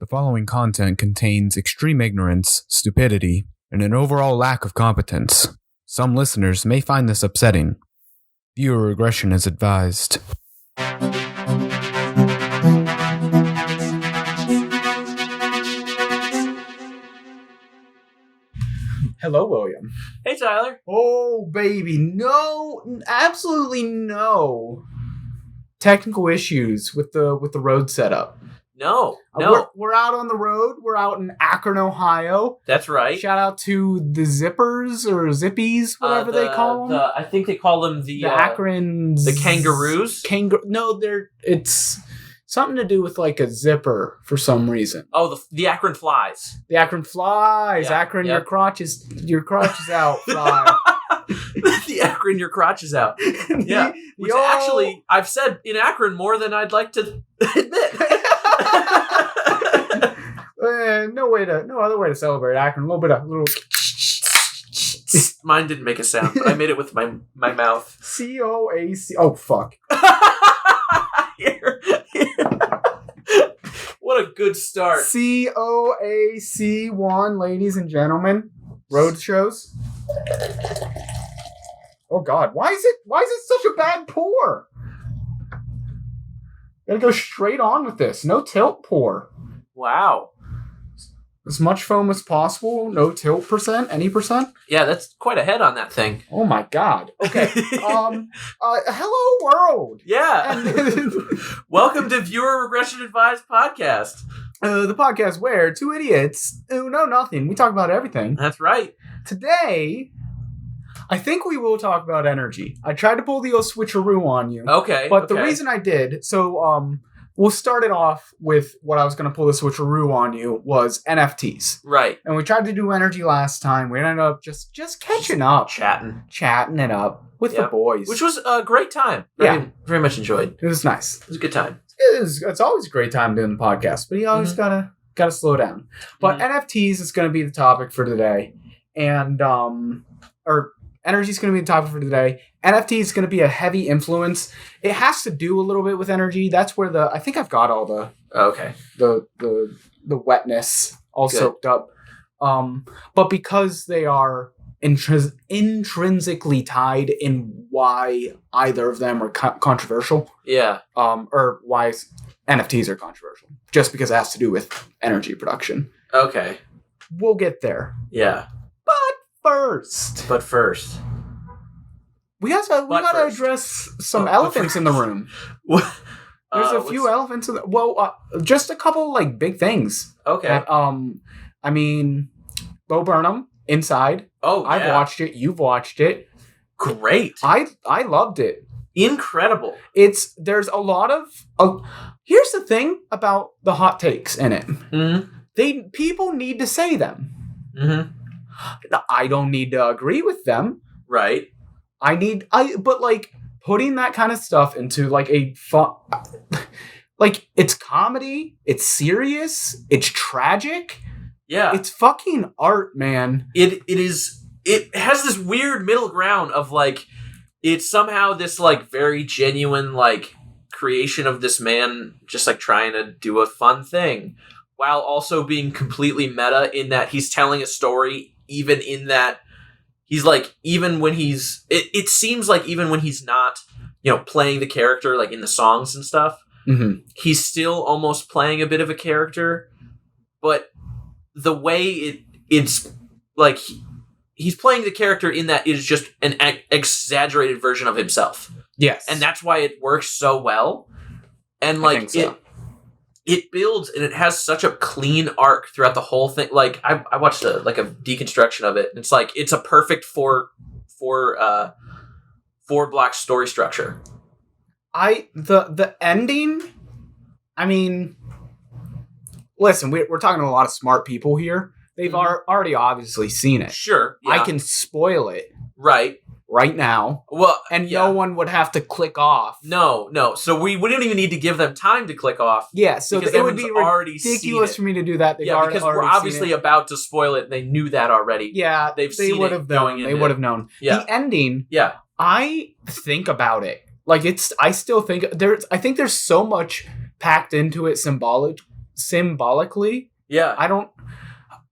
The following content contains extreme ignorance, stupidity, and an overall lack of competence. Some listeners may find this upsetting. Viewer regression is advised. Hello, William. Hey, Tyler. Oh, baby, no, absolutely no technical issues with the road setup. No. We're out on the road. We're out in Akron, Ohio. That's right. Shout out to the Zippers or Zippies, whatever they call them. I think they call them the Akrons. the kangaroos. No, it's something to do with like a zipper for some reason. Oh, the Akron flies. The Akron flies. Yeah, Akron, yep. your crotch is out. Fly. The Akron, your crotch is out. Yeah. Which actually, I've said in Akron more than I'd like to admit. No other way to celebrate Akron. A little. Mine didn't make a sound, but I made it with my mouth. COAC. Oh, fuck. Here. What a good start. COAC1, ladies and gentlemen. Road shows. Oh God, why is it such a bad pour? Gotta go straight on with this. No tilt pour. Wow. As much foam as possible. No tilt percent. Any percent. Yeah, that's quite a head on that thing. Oh my God. Okay. Hello world. Yeah. Welcome to Viewer Regression Advised podcast. The podcast where two idiots who know nothing. We talk about everything. That's right. Today, I think we will talk about energy. I tried to pull the old switcheroo on you. Okay. But the reason I did, we'll start it off with what I was going to pull the switcheroo on you was NFTs. Right. And we tried to do energy last time. We ended up just catching up. Chatting it up with the boys. Which was a great time. Very much enjoyed. It was nice. It was a good time. It's always a great time doing the podcast, but you always gotta slow down. But NFTs is going to be the topic for today. And, energy is going to be the topic for today. NFT is going to be a heavy influence. It has to do a little bit with energy. That's where I think I've got all the wetness all soaked up. But because they are intrinsically tied in why either of them are controversial. Yeah. Or why NFTs are controversial. Just because it has to do with energy production. Okay. We'll get there. Yeah. But first, we gotta address some elephants in the room. There's a few elephants in the just a couple like big things. Okay. That, Bo Burnham Inside. Oh, I've watched it. You've watched it. Great. I loved it. Incredible. There's a lot of. Here's the thing about the hot takes in it. Mm-hmm. People need to say them. Mm-hmm. I don't need to agree with them. Right. But like putting that kind of stuff into like a fun, like it's comedy, it's serious, it's tragic. Yeah. It's fucking art, man. It has this weird middle ground of like, it's somehow this like very genuine like creation of this man just like trying to do a fun thing while also being completely meta in that he's telling a story. Even in that, he's like, even when he's, it seems like even when he's not, playing the character like in the songs and stuff, he's still almost playing a bit of a character. But the way it's like, he's playing the character in that it is just an exaggerated version of himself. Yes. And that's why it works so well. And like, it builds and it has such a clean arc throughout the whole thing. Like I watched a deconstruction of it. And it's like it's a perfect four block story structure. The ending. I mean, listen, we're talking to a lot of smart people here. They've already obviously seen it. Sure, yeah. I can spoil it right now. Well, no one would have to click off. No. So we wouldn't even need to give them time to click off. Yeah, so it would be ridiculous for me to do that. Because we're obviously about to spoil it. They knew that already. Yeah, they would have known. They would have known. Yeah. The ending. Yeah. I think about it. Like I still think I think there's so much packed into it symbolically. Yeah. I don't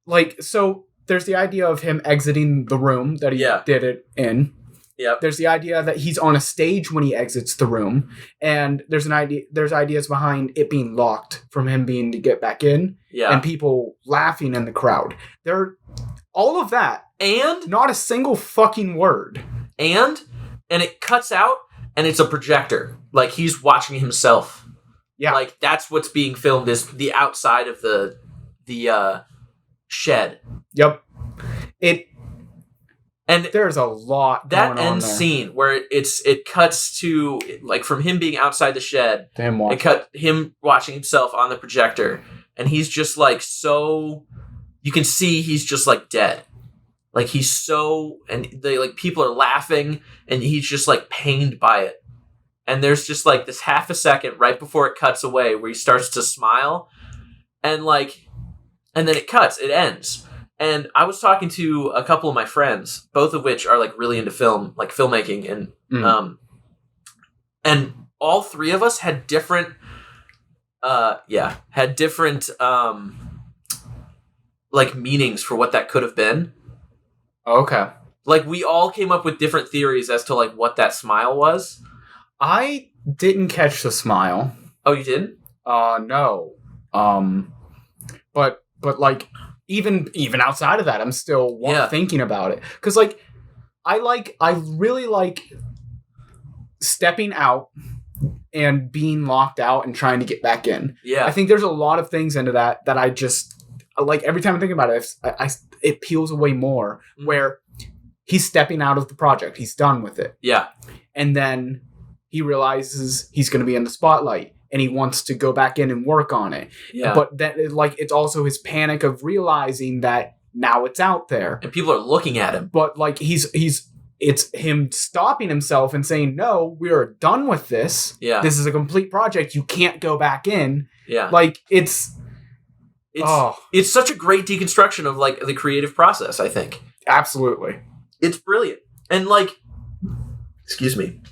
like. So there's the idea of him exiting the room that he did it in. Yep. There's the idea that he's on a stage when he exits the room, and there's ideas behind it being locked from him being to get back in, and people laughing in the crowd. All of that, and not a single fucking word. And it cuts out, and it's a projector, like he's watching himself. Yeah, like that's what's being filmed is the outside of the shed. Yep. And there's a lot that going on end there. scene where it cuts to like from him being outside the shed. It cut him watching himself on the projector, and he's just like so. You can see he's just like dead, like he's so, and they like people are laughing, and he's just like pained by it. And there's just like this half a second right before it cuts away where he starts to smile, and then it cuts, it ends. And I was talking to a couple of my friends, both of which are like really into film, like filmmaking, and all three of us had different, like meanings for what that could have been. Okay. Like we all came up with different theories as to like what that smile was. I didn't catch the smile. Oh, you didn't? No. But like. Even outside of that, I'm still thinking about it. Because, like, I really like stepping out and being locked out and trying to get back in. Yeah. I think there's a lot of things into that I just, like, every time I think about it, it peels away more. Mm-hmm. Where he's stepping out of the project. He's done with it. Yeah. And then he realizes he's going to be in the spotlight. And he wants to go back in and work on it. Yeah. But it's also his panic of realizing that now it's out there. And people are looking at him. But like it's him stopping himself and saying, no, we are done with this. Yeah. This is a complete project. You can't go back in. Yeah. Like it's such a great deconstruction of like the creative process, I think. Absolutely. It's brilliant. And like, excuse me.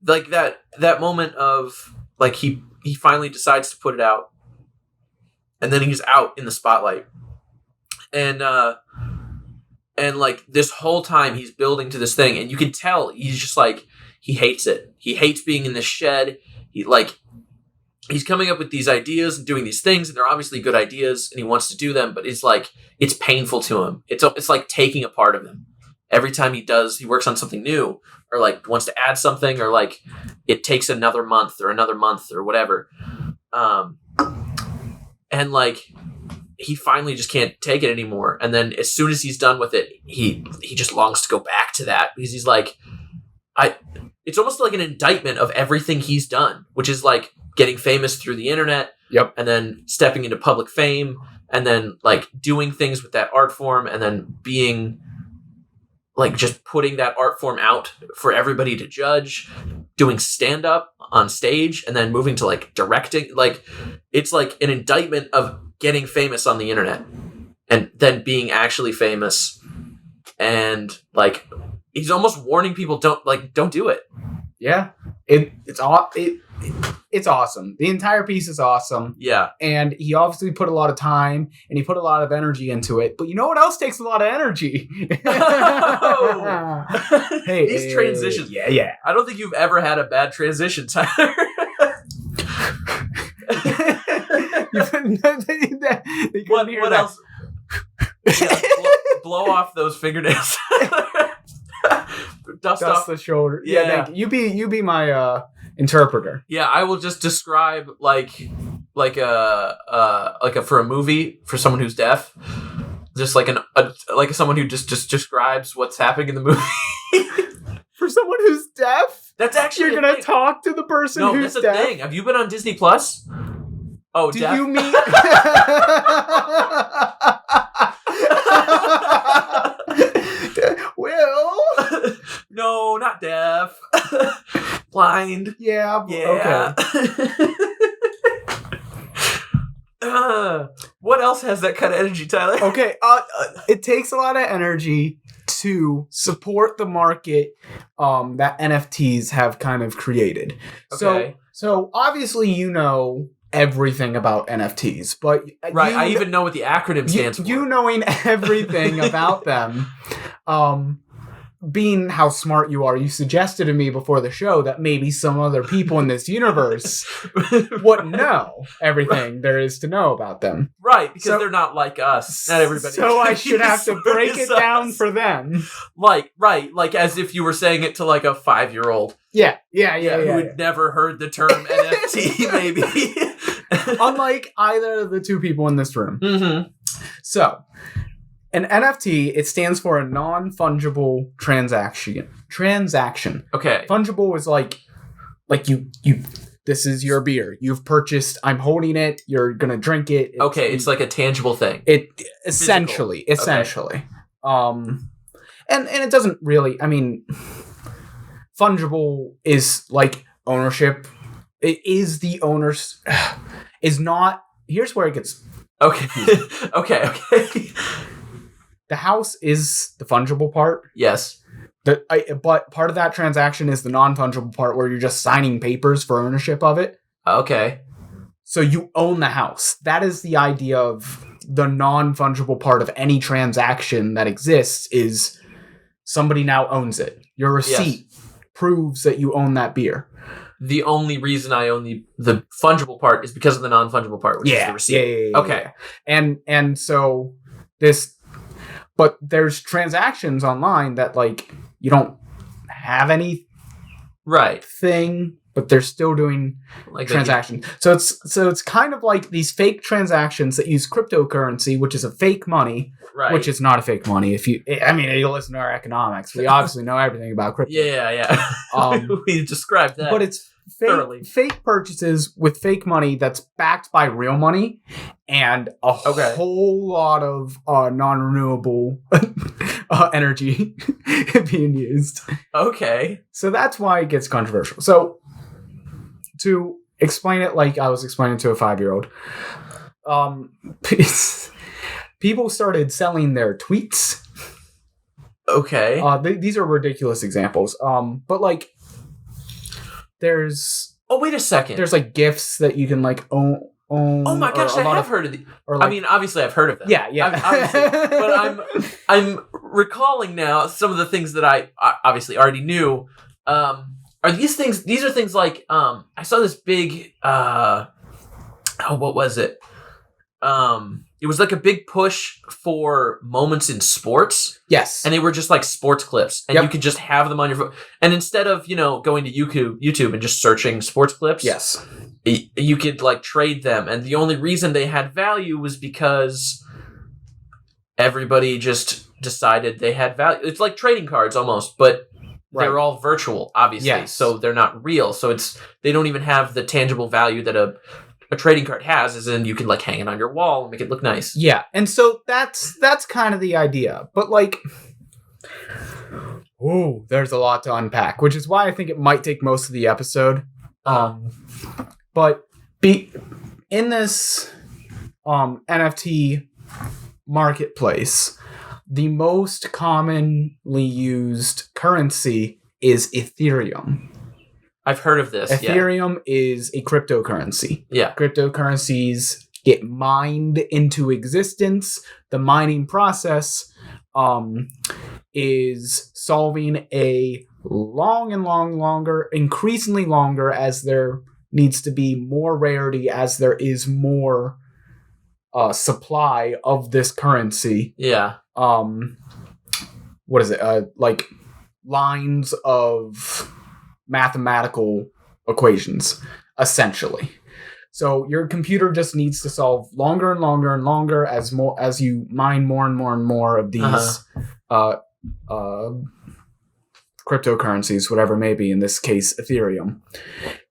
Like that moment of like he finally decides to put it out, and then he's out in the spotlight, and like this whole time he's building to this thing, and you can tell he's just like he hates it. He hates being in this shed. He's coming up with these ideas and doing these things, and they're obviously good ideas, and he wants to do them, but it's like it's painful to him. It's like taking a part of him. Every time he works on something new, or like wants to add something, or like it takes another month or whatever. And like he finally just can't take it anymore. And then as soon as he's done with it, he just longs to go back to that because he's like, it's almost like an indictment of everything he's done, which is like getting famous through the internet. Yep. And then stepping into public fame, and then like doing things with that art form, and then being like just putting that art form out for everybody to judge, doing stand-up on stage, and then moving to like directing. Like it's like an indictment of getting famous on the internet and then being actually famous. And like he's almost warning people, don't do it. Yeah. It's awesome. The entire piece is awesome. Yeah. And he obviously put a lot of time and he put a lot of energy into it. But you know what else takes a lot of energy? Oh. Hey, these transitions. Yeah. I don't think you've ever had a bad transition, Tyler. What else? Yeah, blow off those fingernails. Dust off the shoulder. Yeah, thank you. You be my interpreter. Yeah, I will just describe like for a movie for someone who's deaf, just like someone who just describes what's happening in the movie. For someone who's deaf, that's actually you're gonna talk to the person who's deaf. No, that's a thing. Have you been on Disney Plus? Oh, do deaf? You mean? Well, no, not deaf. Blind. Yeah. Okay. What else has that kind of energy, Tyler? Okay. It takes a lot of energy to support the market that NFTs have kind of created. Okay. So obviously everything about NFTs, but right, I even know what the acronym stands for. You knowing everything about them, being how smart you are, you suggested to me before the show that maybe some other people in this universe would know everything there is to know about them. Right, because they're not like us. Not everybody. So I should have to break it down for them. Like as if you were saying it to like a 5-year-old. Yeah. Who had never heard the term NFT, maybe. Unlike either of the two people in this room. Mm-hmm. So, an NFT, it stands for a non-fungible transaction. Okay. Fungible is like you this is your beer. You've purchased, I'm holding it, you're going to drink it. It's like a tangible thing. Essentially. Okay. And it doesn't really, I mean, fungible is like ownership. It is the owner's is not, here's where it gets okay. Okay. The house is the fungible part. Yes. But part of that transaction is the non-fungible part where you're just signing papers for ownership of it. Okay. So you own the house. That is the idea of the non-fungible part of any transaction that exists is somebody now owns it. Your receipt proves that you own that beer. The only reason I own the fungible part is because of the non-fungible part, which is the receipt. Yeah. Okay. And so this... But there's transactions online that, like, you don't have any thing, but they're still doing like transactions. So it's kind of like these fake transactions that use cryptocurrency, which is a fake money, which is not a fake money. If you listen to our economics, we obviously know everything about crypto. Yeah. We described that. But it's fake purchases with fake money that's backed by real money and a whole lot of non-renewable energy being used. Okay. So that's why it gets controversial. So to explain it like I was explaining to a 5-year-old, people started selling their tweets. Okay. These are ridiculous examples. But like there's... Oh, wait a second. There's like gifts that you can like own. Oh my gosh, I have heard of these. I mean, obviously I've heard of them. Yeah. But I'm recalling now some of the things that I obviously already knew. Are these things... These are things like... I saw this big... what was it? It was like a big push for moments in sports. Yes. And they were just like sports clips. And you could just have them on your phone. And instead of, going to YouTube and just searching sports clips. Yes. You could like trade them. And the only reason they had value was because everybody just decided they had value. It's like trading cards almost, but they're all virtual, obviously. Yes. So they're not real. So they don't even have the tangible value that a trading card has, as in you can like hang it on your wall and make it look nice. Yeah, and so that's kind of the idea. But like, there's a lot to unpack, which is why I think it might take most of the episode. But in this NFT marketplace, the most commonly used currency is Ethereum. I've heard of this. Ethereum is a cryptocurrency. Yeah. Cryptocurrencies get mined into existence. The mining process is solving a increasingly longer as there needs to be more rarity, as there is more supply of this currency. Yeah. What is it? Like lines of mathematical equations, essentially. So your computer just needs to solve longer and longer and longer as you mine more and more and more of these cryptocurrencies, whatever it may be, in this case Ethereum.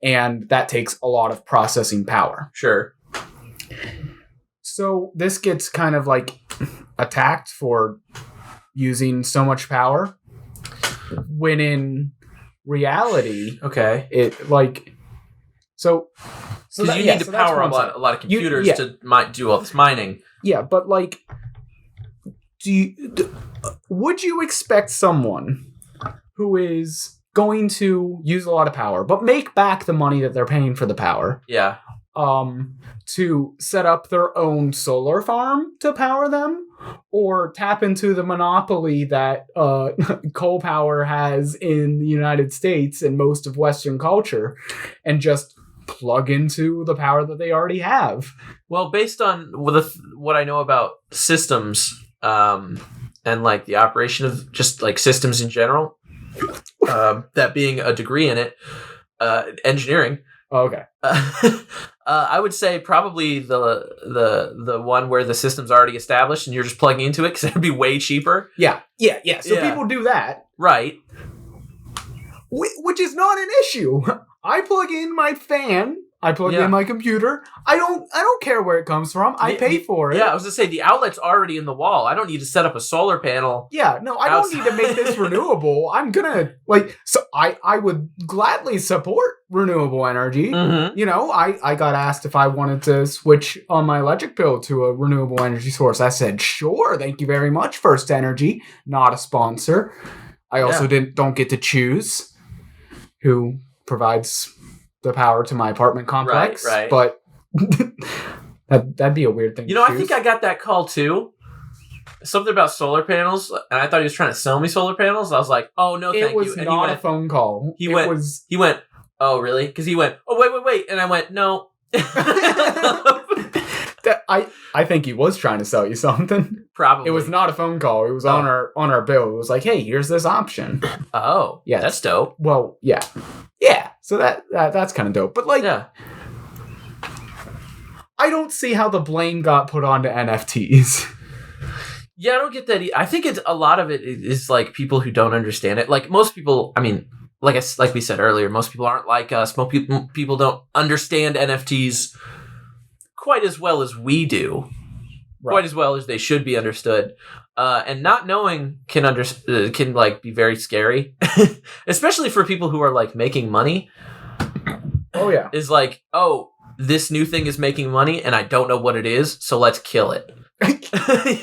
And that takes a lot of processing power. Sure. So this gets kind of like attacked for using so much power, when in reality, it like so that, you need to power a lot of computers to do all this mining. Yeah, but like, would you expect someone who is going to use a lot of power but make back the money that they're paying for the power? Yeah. to set up their own solar farm to power them, or tap into the monopoly that coal power has in the United States and most of Western culture, and just plug into the power that they already have. Well, based on what I know about systems, and like the operation of just like systems in general, that being a degree in it, engineering. Oh, okay. I would say probably the one where the system's already established and you're just plugging into it because it'd be way cheaper. Yeah. So people do that. Right. Which is not an issue. I plug in my fan. I plug in my computer. I don't care where it comes from. I pay for it. Yeah, I was going to say, the outlet's already in the wall. I don't need to set up a solar panel. Yeah, no, I don't need to make this renewable. I'm going to, so I would gladly support renewable energy. Mm-hmm. You know, I got asked if I wanted to switch on my electric bill to a renewable energy source. I said, sure, thank you very much, First Energy. Not a sponsor. I also don't get to choose who provides the power to my apartment complex. Right. But that'd be a weird thing to choose. I think I got that call too. Something about solar panels, and I thought he was trying to sell me solar panels. I was like, "Oh no, thank you." It was not a phone call. He went, "Oh really?" Because he went, "Oh wait," and I went, "No." I think he was trying to sell you something. Probably. It was not a phone call. It was on our bill. It was like, "Hey, here's this option." Oh, yeah, that's dope. Well, yeah. So that's kind of dope. But I don't see how the blame got put onto NFTs. Yeah, I don't get that. I think a lot of it is like people who don't understand it. Like most people, I mean, like we said earlier, most people aren't like us. Most people don't understand NFTs quite as well as we do. Right. Quite as well as they should be understood. And not knowing can like be very scary, especially for people who are like making money. Oh yeah, is like, oh, this new thing is making money, and I don't know what it is, so let's kill it.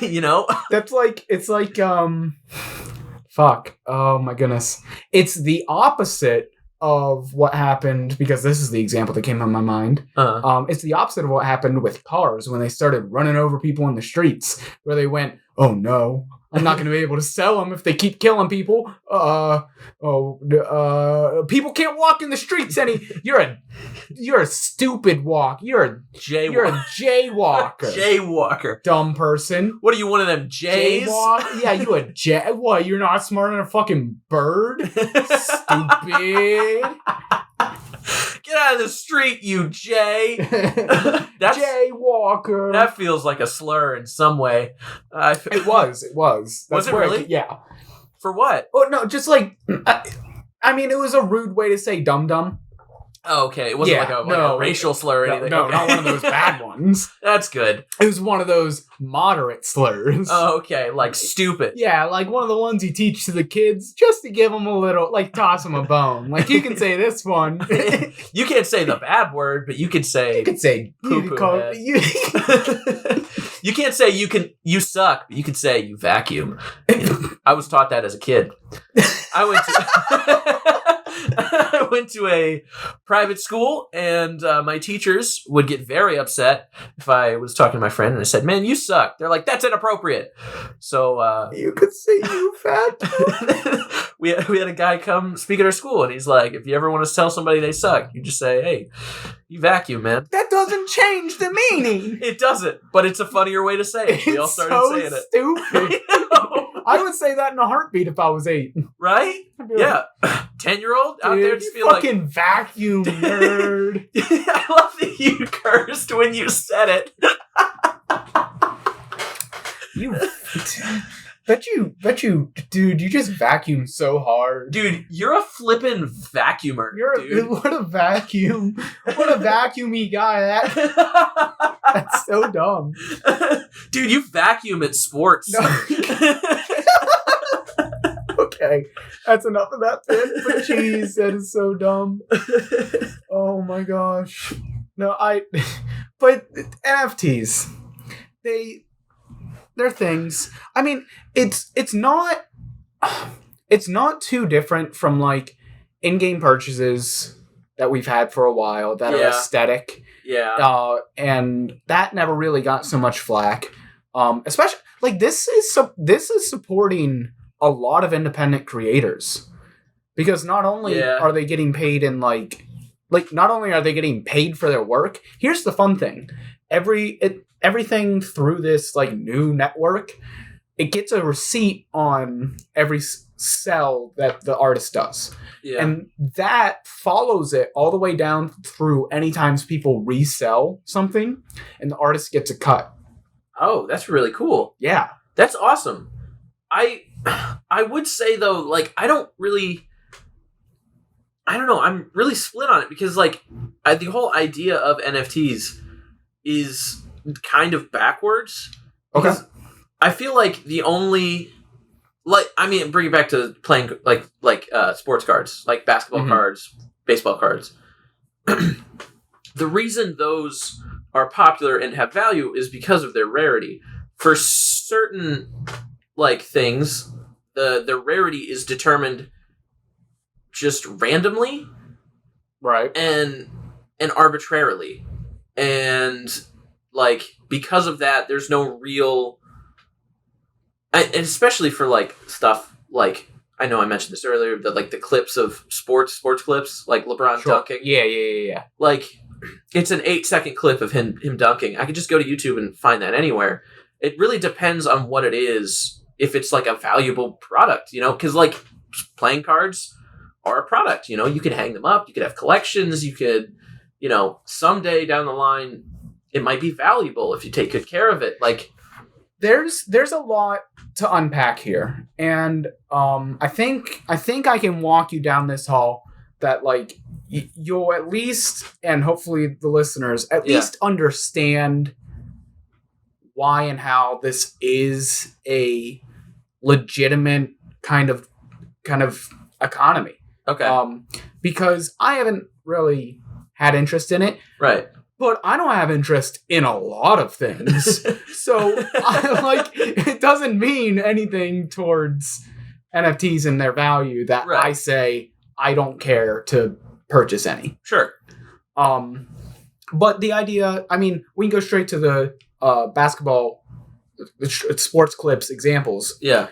You know, that's like fuck. Oh my goodness, it's the opposite of what happened, because this is the example that came on my mind. It's the opposite of what happened with cars when they started running over people in the streets, where they went, oh no, I'm not going to be able to sell them if they keep killing people. People can't walk in the streets you're a stupid walk. You're a jaywalker. Jaywalker. Dumb person. What are you, one of them jays? Jaywalk? Yeah, you a jay. What, you're not smarter than a fucking bird? Stupid. Get out of the street, you jay. Jaywalker. That feels like a slur in some way. It was. That's was it really? Yeah. For what? Oh, no, just like... I mean, it was a rude way to say dum-dum. Oh, okay. It wasn't like a racial slur or anything. No, okay. not one of those bad ones. That's good. It was one of those moderate slurs. Oh, okay. Like stupid. Yeah, like one of the ones you teach to the kids just to give them a little, like toss them a bone. Like you can say this one. You can't say the bad word, but you can say... You can say poo-poo. You can't say you suck, but you can say you vacuum. You know, I was taught that as a kid. I went to a private school, and my teachers would get very upset if I was talking to my friend and I said, "Man, you suck." They're like, "That's inappropriate." So you could say you fat. we had a guy come speak at our school, and he's like, "If you ever want to tell somebody they suck, you just say, 'Hey, you vacuum, man.'" That doesn't change the meaning. It doesn't, but it's a funnier way to say it. We all started saying it. Stupid. I would say that in a heartbeat if I was 8. Right? Yeah. 10-year-old out there just feel like... fucking vacuum, nerd. I love that you cursed when you said it. Bet you, dude, you just vacuum so hard. Dude, you're a flippin' vacuumer, dude. What a vacuum. What a vacuumy guy. That's so dumb. Dude, you vacuum at sports. No. Okay, that's enough of that bit. But jeez, that is so dumb. Oh my gosh. No, but NFTs, they're things. I mean, it's not too different from like in-game purchases that we've had for a while that are aesthetic. Yeah. And that never really got so much flack. Especially like this is supporting a lot of independent creators, because not only are they getting paid in like not only are they getting paid for their work. Here's the fun thing: everything through this like new network, it gets a receipt on every sell that the artist does. Yeah. And that follows it all the way down through any times people resell something, and the artist gets a cut. Oh, that's really cool. Yeah. That's awesome. I would say though, like, I don't know, I'm really split on it, because like the whole idea of NFTs is kind of backwards. Okay. I feel like the only, like, I mean, bring it back to playing like sports cards, like basketball cards, baseball cards. The reason those are popular and have value is because of their rarity. For certain like things, the rarity is determined just randomly, right, and arbitrarily, and like because of that, there's no real, and especially for like stuff like, I know I mentioned this earlier, but like the clips of sports clips, like LeBron dunking. Yeah. Like, it's an 8-second clip of him dunking. I could just go to YouTube and find that anywhere. It really depends on what it is. If it's like a valuable product, you know, because like playing cards are a product, you know, you could hang them up, you could have collections, you could, you know, someday down the line, it might be valuable if you take good care of it. Like, there's a lot to unpack here, and I think I can walk you down this hall that like you'll at least, and hopefully the listeners at least understand why and how this is a legitimate kind of economy. okay. Because I haven't really had interest in it. Right. But I don't have interest in a lot of things. So it doesn't mean anything towards NFTs and their value that I say I don't care to purchase any. Sure. But the idea, I mean, we can go straight to the basketball sports clips examples. Yeah.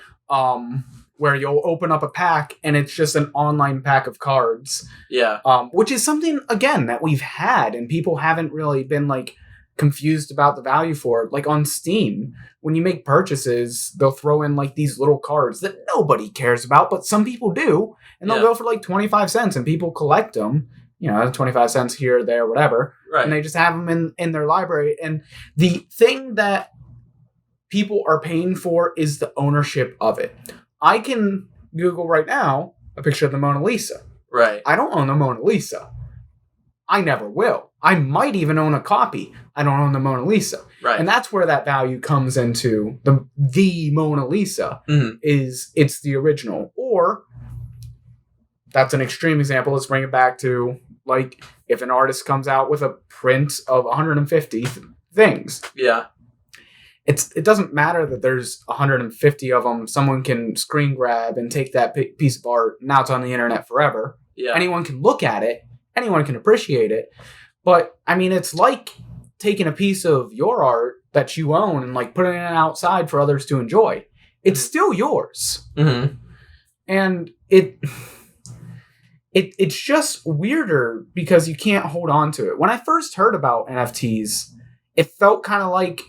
Where you'll open up a pack and it's just an online pack of cards. Yeah. Which is something, again, that we've had and people haven't really been like confused about the value for it. Like on Steam, when you make purchases, they'll throw in like these little cards that nobody cares about, but some people do. And they'll go for like 25 cents and people collect them. You know, 25 cents here, there, whatever. Right. And they just have them in their library. And the thing that people are paying for is the ownership of it. I can Google right now a picture of the Mona Lisa. Right. I don't own the Mona Lisa. I never will. I might even own a copy. I don't own the Mona Lisa. Right. And that's where that value comes into the Mona Lisa. Mm-hmm. Is it's the original. Or that's an extreme example. Let's bring it back to like if an artist comes out with a print of 150 things. Yeah. It doesn't matter that there's 150 of them. Someone can screen grab and take that piece of art. Now it's on the internet forever. Yeah. Anyone can look at it. Anyone can appreciate it. But, I mean, it's like taking a piece of your art that you own and, like, putting it outside for others to enjoy. It's still yours. Mm-hmm. And it's just weirder because you can't hold on to it. When I first heard about NFTs, it felt kind of like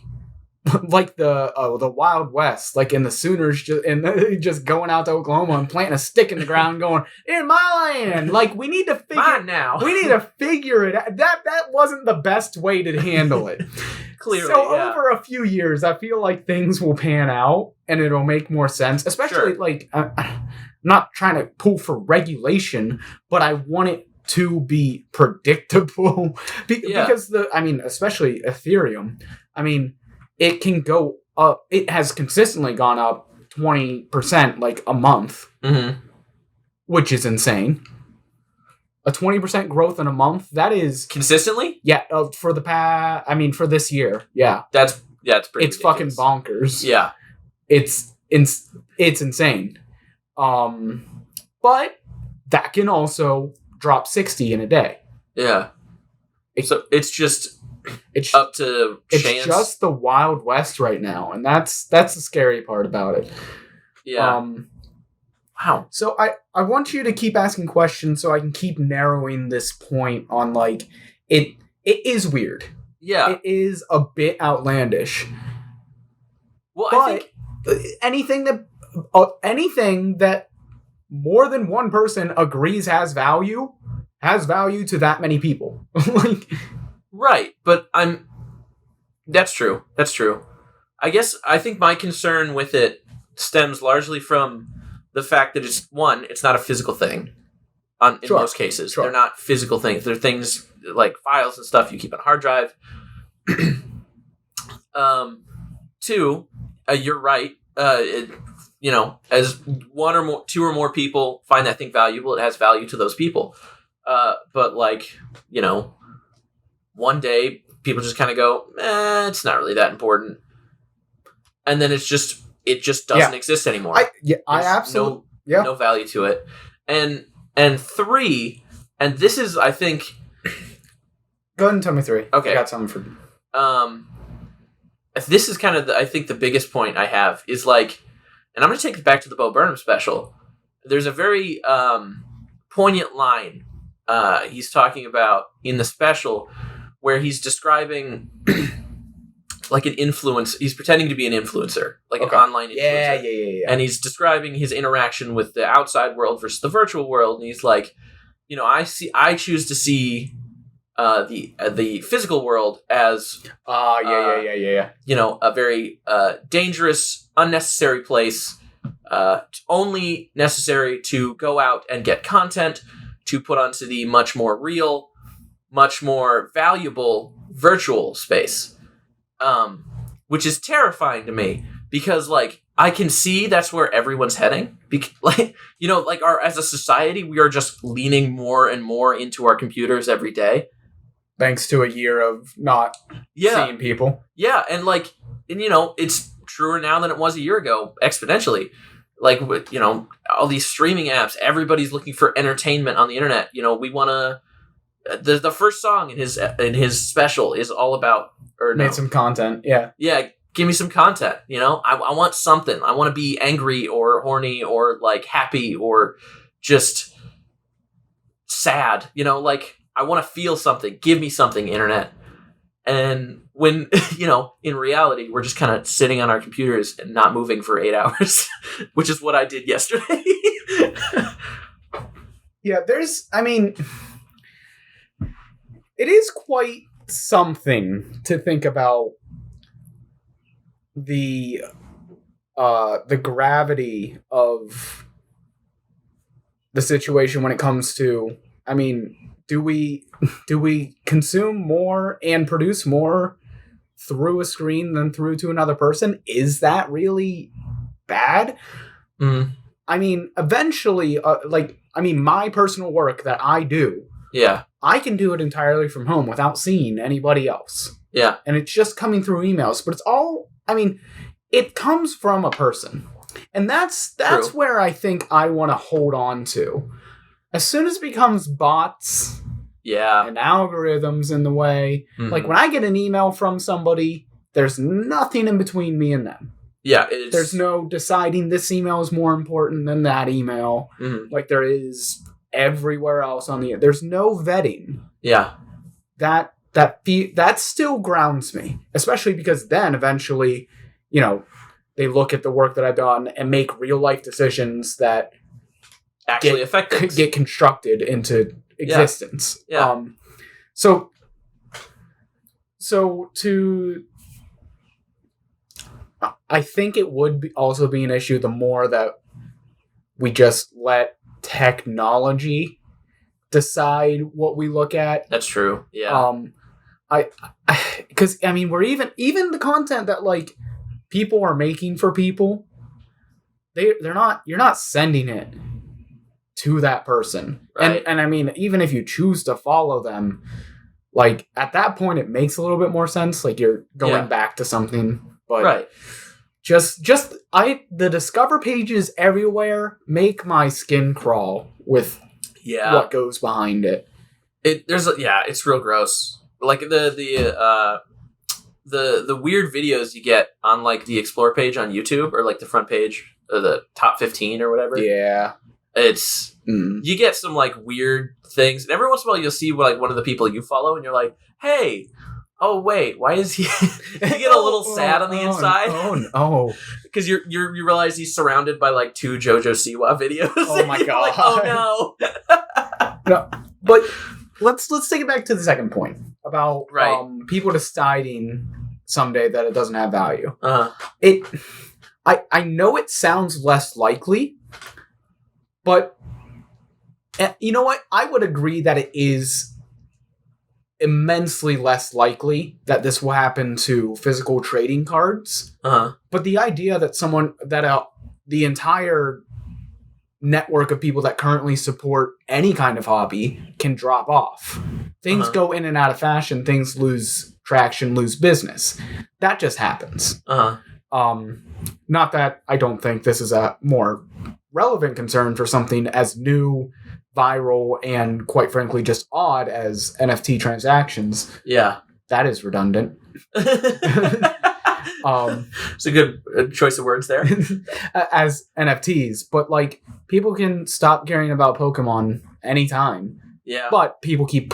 the Wild West, like in the Sooners just going out to Oklahoma and planting a stick in the ground going, in my land. Like, we need to figure it out. That wasn't the best way to handle it. Clearly. So over a few years, I feel like things will pan out and it'll make more sense, especially like, I'm not trying to pull for regulation, but I want it to be predictable because especially Ethereum, it can go up. It has consistently gone up 20% like a month, which is insane. A 20% growth in a month. That is consistently. Yeah, for this year. Yeah, it's pretty. It's fucking bonkers. Yeah, it's insane. But that can also drop 60 in a day. Yeah. So it's just it's up to chance. It's just the Wild West right now, and that's the scary part about it. Yeah. Wow. So I want you to keep asking questions so I can keep narrowing this point on, like, it is weird. Yeah. It is a bit outlandish. Well, but I think anything that more than one person agrees has value to that many people. Like, right, but that's true. That's true. I think my concern with it stems largely from the fact that it's not a physical thing. In most cases, they're not physical things. They're things like files and stuff you keep on a hard drive. Two, you're right. As two or more people find that thing valuable, it has value to those people. But one day people just kind of go, it's not really that important, and then it just doesn't exist anymore. I absolutely no value to it. And three, and this is, I think. Go ahead and tell me three. Okay, I got something for. This is kind of I think the biggest point I have is like, and I'm going to take it back to the Bo Burnham special. There's a very poignant line he's talking about in the special where he's describing like an influence. He's pretending to be an influencer, like an online influencer. Yeah. And he's describing his interaction with the outside world versus the virtual world. And he's like, I choose to see the physical world as a very dangerous, unnecessary place, only necessary to go out and get content to put onto the much more real, much more valuable virtual space, which is terrifying to me because I can see that's where everyone's heading. As a society, we are just leaning more and more into our computers every day. Thanks to a year of not seeing people. Yeah, and it's truer now than it was a year ago, exponentially. All these streaming apps, everybody's looking for entertainment on the internet. We want to. The first song in his special is all about made some content. Yeah. Yeah, give me some content. I want something. I want to be angry or horny or happy or just sad. I want to feel something. Give me something, internet. And when, in reality, we're just kind of sitting on our computers and not moving for 8 hours, which is what I did yesterday. Yeah, it is quite something to think about the gravity of the situation when it comes to, do we consume more and produce more through a screen than through to another person? Is that really bad? Mm. Eventually, my personal work that I do, I can do it entirely from home without seeing anybody else. Yeah. And it's just coming through emails, but it's all, it comes from a person. And that's True. Where I think I want to hold on to. As soon as it becomes bots and algorithms in the way, when I get an email from somebody, there's nothing in between me and them. Yeah, there's no deciding this email is more important than that email, like there is everywhere else on the. There's no vetting. Yeah, that still grounds me, especially because then eventually, they look at the work that I've done and make real life decisions that actually affect things. Get constructed into existence. Yeah. So I think it would also be an issue the more that we just let technology decide what we look at. That's true. Yeah. Because we're even the content that people are making for people, you're not sending it to that person. Right. And even if you choose to follow them, at that point it makes a little bit more sense. You're going back to something. But right. The Discover pages everywhere make my skin crawl with what goes behind it. It's real gross. like the weird videos you get on like the explore page on YouTube or like the front page or the top 15 or whatever. Yeah. It's you get some like weird things, and every once in a while you'll see like one of the people you follow, and you're like, "Hey, oh wait, why is he?" You get a little sad on the inside. Oh, because you realize he's surrounded by like 2 JoJo Siwa videos. Oh my god! Like, oh no. No, but let's take it back to the second point about people deciding someday that it doesn't have value. I know it sounds less likely. But you know what? I would agree that it is immensely less likely that this will happen to physical trading cards. But the idea that the entire network of people that currently support any kind of hobby can drop off. Things go in and out of fashion. Things lose traction, lose business. That just happens. Not that I don't think this is a more relevant concern for something as new, viral, and quite frankly just odd as NFT transactions. Yeah. That is redundant. It's a good choice of words there. As NFTs, but like people can stop caring about Pokemon anytime. Yeah. But people keep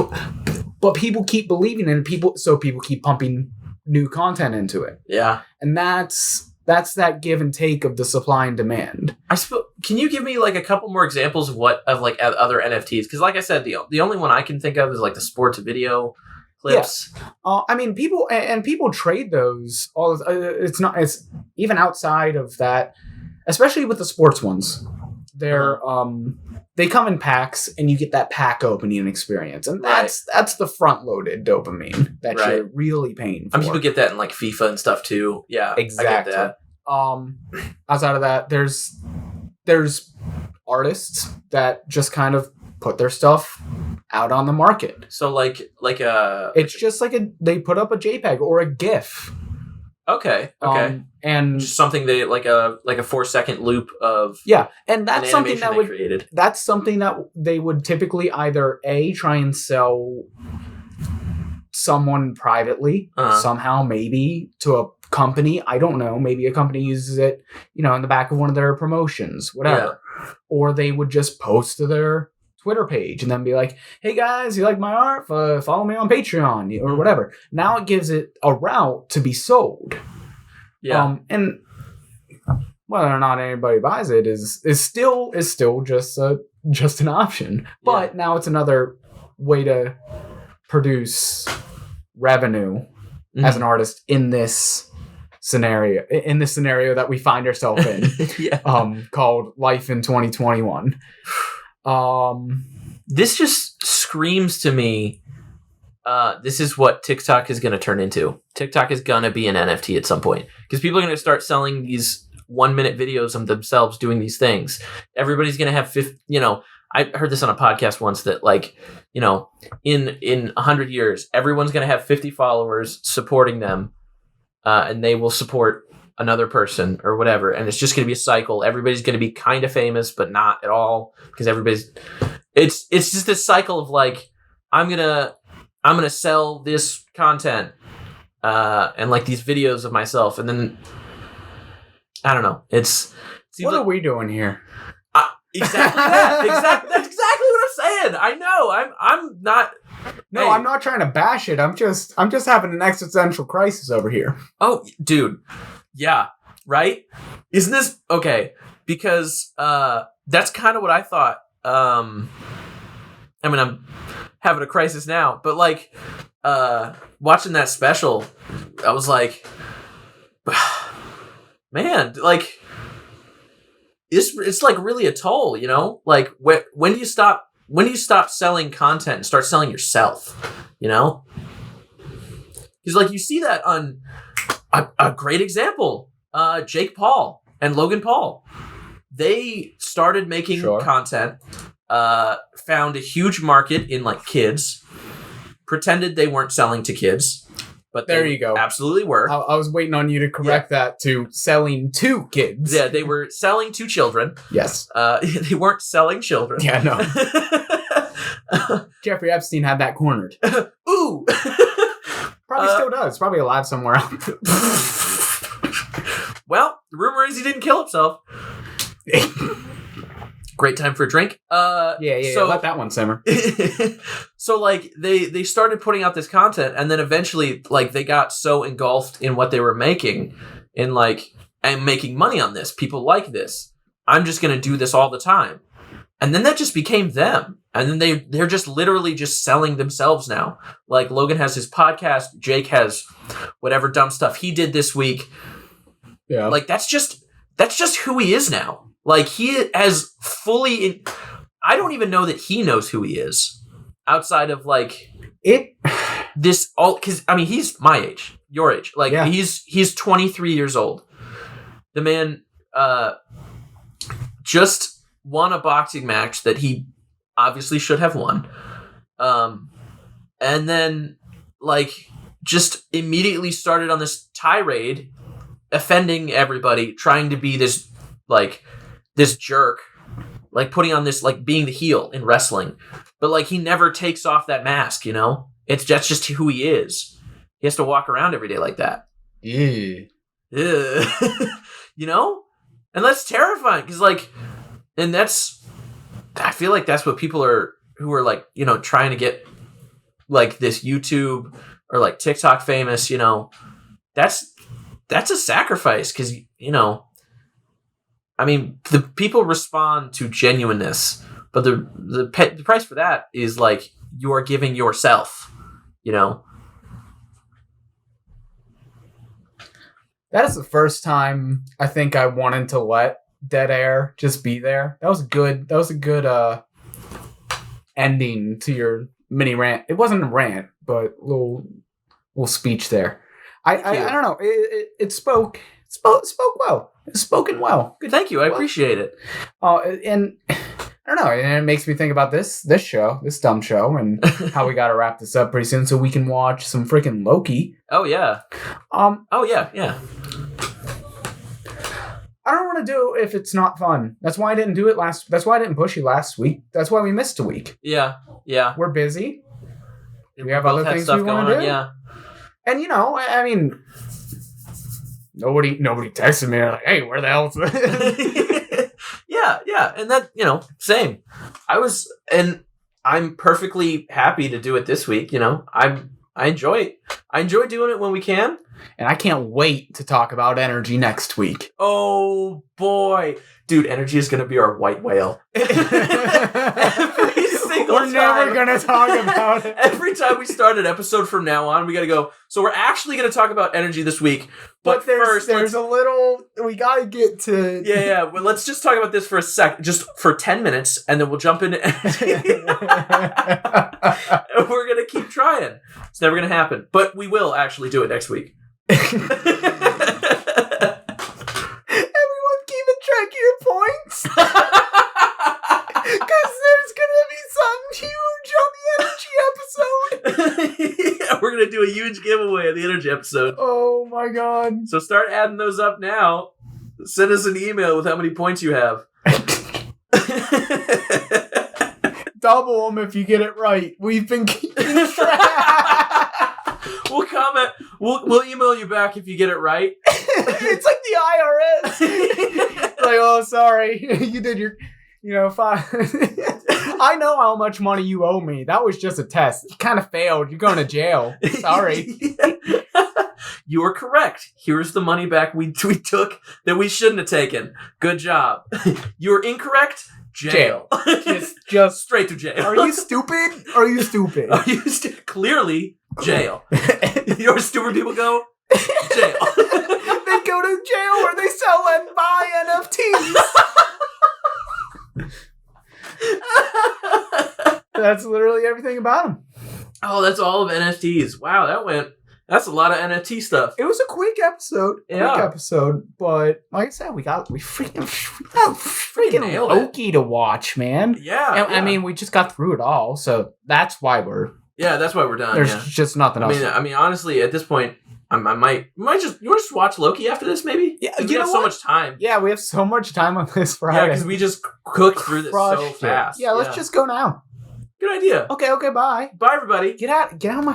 believing in it. People keep pumping new content into it. Yeah. And that's that give and take of the supply and demand. I suppose. Can you give me like a couple more examples of other NFTs? Because like I said, the only one I can think of is like the sports video clips. Yeah. I mean, people trade those. It's even outside of that, especially with the sports ones. They come in packs, and you get that pack opening experience, and that's the front loaded dopamine that you're really paying for. I mean, people get that in like FIFA and stuff too. Yeah, exactly. I get that. Outside of that, there's artists that just kind of put their stuff out on the market. So it's just like they put up a JPEG or a GIF. Okay. And just something they like a 4-second loop of and that's something that created. That's something that they would typically either try and sell someone privately somehow, maybe to a company. I don't know. Maybe a company uses it, in the back of one of their promotions, whatever. Yeah. Or they would just post to their Twitter page and then be like, "Hey guys, you like my art? Follow me on Patreon," or whatever. Now it gives it a route to be sold. Yeah. And whether or not anybody buys it is still just an option. But now it's another way to produce revenue as an artist in this scenario that we find ourselves in. Called Life in 2021. This just screams to me, this is what TikTok is going to turn into. TikTok is going to be an NFT at some point. Because people are going to start selling these 1-minute videos of themselves doing these things. Everybody's going to have, I heard this on a podcast once that in 100 years, everyone's going to have 50 followers supporting them, and they will support another person or whatever, and it's just going to be a cycle. Everybody's going to be kind of famous, but not at all, because it's just this cycle of like, I'm gonna sell this content and like these videos of myself, and then I don't know. What are we doing here? Exactly that. That's exactly what I'm saying. I know. I'm not. No, I'm not trying to bash it. I'm just having an existential crisis over here. Oh, dude. Yeah, right? Isn't this okay? Because that's kind of what I thought. I mean, I'm having a crisis now, but like watching that special, I was like, man, like it's like really a toll, Like when do you stop selling content and start selling yourself, Because like you see that on a great example, Jake Paul and Logan Paul. They started making content, found a huge market in like kids, pretended they weren't selling to kids, but there you go. Absolutely were. I was waiting on you to correct that to selling to kids. Yeah, they were selling to children. Yes. They weren't selling children. Yeah, no. Jeffrey Epstein had that cornered. Ooh. Probably still does. Probably alive somewhere else. Well, the rumor is he didn't kill himself. Great time for a drink. So let that one simmer. So like they started putting out this content, and then eventually like they got so engulfed in what they were making, and like I'm making money on this. People like this. I'm just gonna do this all the time. And then that just became them. And then they're just literally just selling themselves now. Like Logan has his podcast, Jake has whatever dumb stuff he did this week. Yeah. Like that's just who he is now. Like he has fully I don't even know that he knows who he is outside of like this all cuz I mean he's my age, your age. Like he's 23 years old. The man just won a boxing match that he obviously should have won. And then like just immediately started on this tirade offending everybody, trying to be this like this jerk, like putting on this like being the heel in wrestling. But like he never takes off that mask, you know? That's just who he is. He has to walk around every day like that. Yeah. You know? And that's terrifying because like and I feel like that's what people who are like, you know, trying to get like this YouTube or like TikTok famous, you know, that's a sacrifice because, you know, I mean, the people respond to genuineness, but the price for that is like you are giving yourself, you know. That is the first time I think I wanted to let dead air just be there. That was a good ending to your mini rant. It wasn't a rant, but a little speech there. I don't know. It spoke well. It's spoken well. Good. Thank you. I appreciate it. And I don't know. And it makes me think about this show, this dumb show, and how we got to wrap this up pretty soon so we can watch some freaking Loki. Oh yeah. Oh yeah. I don't want to do it if it's not fun. That's why I didn't do it that's why I didn't push you last week. That's why we missed a week. Yeah. We're busy. We have other things we want to do. Yeah. And you know, I mean, nobody texted me like, "Hey, where the hell is it?" Yeah. And that, you know, same. I'm perfectly happy to do it this week, you know. I enjoy it. I enjoy doing it when we can. And I can't wait to talk about energy next week. Oh, boy. Dude, energy is going to be our white whale. Every single We're never going to talk about it. Every time we start an episode from now on, we got to go, so we're actually going to talk about energy this week. But there's a little, we got to get to... Yeah. Well, let's just talk about this for a sec, just for 10 minutes, and then we'll jump into energy. And we're going to keep trying. It's never going to happen. But we will actually do it next week. Everyone keeping track of your points? Because there's going to be something huge on the energy episode. Yeah, we're going to do a huge giveaway on the energy episode. Oh my god. So start adding those up now. Send us an email with how many points you have. Double them if you get it right. We've been keeping track. We'll comment. We'll email you back if you get it right. It's like the IRS. Like, oh, sorry, you did your, fine. I know how much money you owe me. That was just a test. You kind of failed. You're going to jail. Sorry. You are correct. Here's the money back we took that we shouldn't have taken. Good job. You are incorrect. Jail. Just straight to jail. Are you stupid? Clearly, jail. Your stupid people go jail. They go to jail where they sell and buy NFTs. That's literally everything about them. Oh, that's all of NFTs. Wow, that's a lot of NFT stuff. It was a quick episode. But like I said, we freaking Loki to watch, man. Yeah, I mean, we just got through it all, so that's why we're done. There's just nothing else. I mean, honestly, at this point, I might just you want to just watch Loki after this, maybe? Yeah, we have so much time. Yeah, we have so much time on this Friday. Yeah, because we just cooked through this so fast. Yeah, let's just go now. Good idea. Okay, bye. Bye, everybody. Get out of my